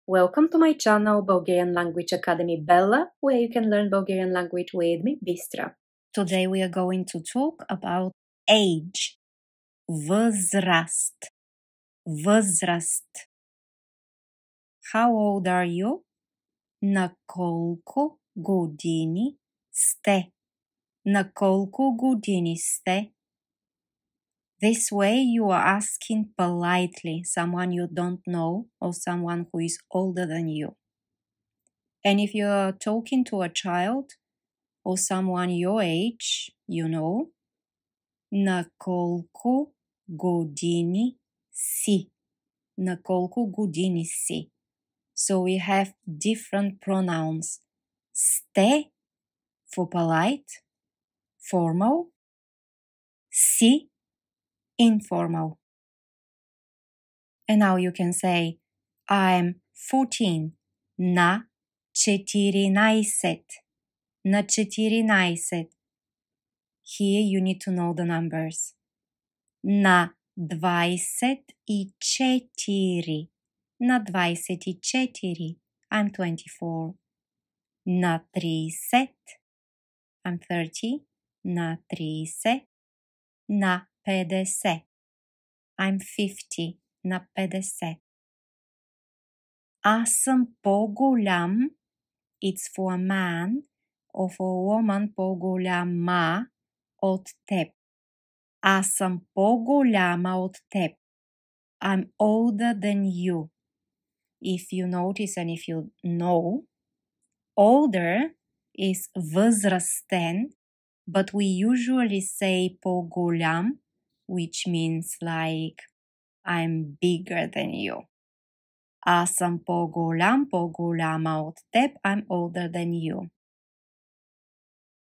Welcome to my channel Bulgarian Language Academy Bella, where you can learn Bulgarian language with me, Bistra. Today we are going to talk about age. Възраст. Възраст. How old are you? На колко години сте? На колко години сте? This way you are asking politely someone you don't know or someone who is older than you. And if you are talking to a child or someone your age, you know, на колко години си? На колко години си? So we have different pronouns. Сте for polite, formal, си informal. And now you can say, I'm 14. На 14. На 14. Here you need to know the numbers. На 24. На 24. I'm 24. На 30. I'm 30. На 30. На 50. I'm 50. На 50. Аз съм по-голям. It's for a man or for a woman по-голяма от теб. Аз съм по-голяма от теб. I'm older than you. If you notice and if you know, older is възрастен, but we usually say по-голям, which means like I'm bigger than you. Аз съм по-голям, по-голяма от теб. I'm older than you.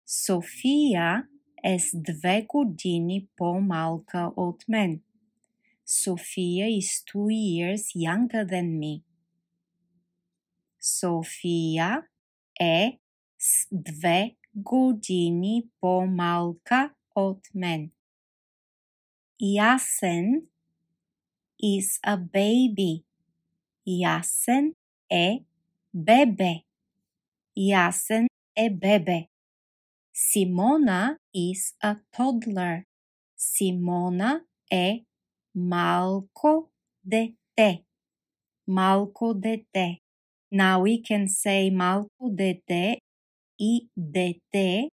София е с 2 години по-малка от мен. София is 2 years younger than me. София е с 2 години по-малка от мен. Ясен is a baby. Ясен е бебе. Ясен е бебе. Симона is a toddler. Симона е малко дете. Малко дете. Now we can say малко дете и дете,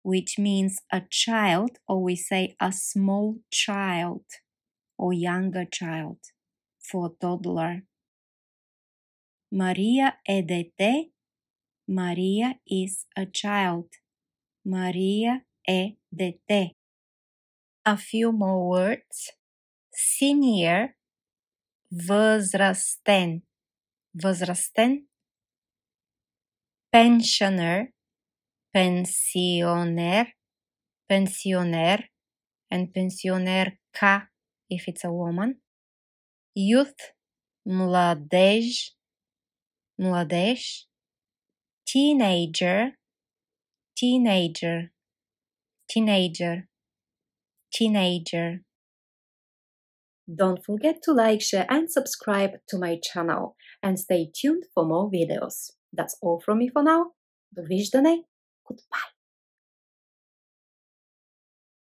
which means a child, or we say a small child or younger child for toddler. Мария е дете. Мария is a child. Мария е дете. A few more words. Senior, възрастен. Възрастен. Pensioner, пенсионер. Pensioner and pensionerka if it's a woman. Youth, младеж. Младеж. Teenager, teenager. Teenager, teenager. Don't forget to like, share and subscribe to my channel and stay tuned for more videos. That's all from me for now. Довиждане. Goodbye.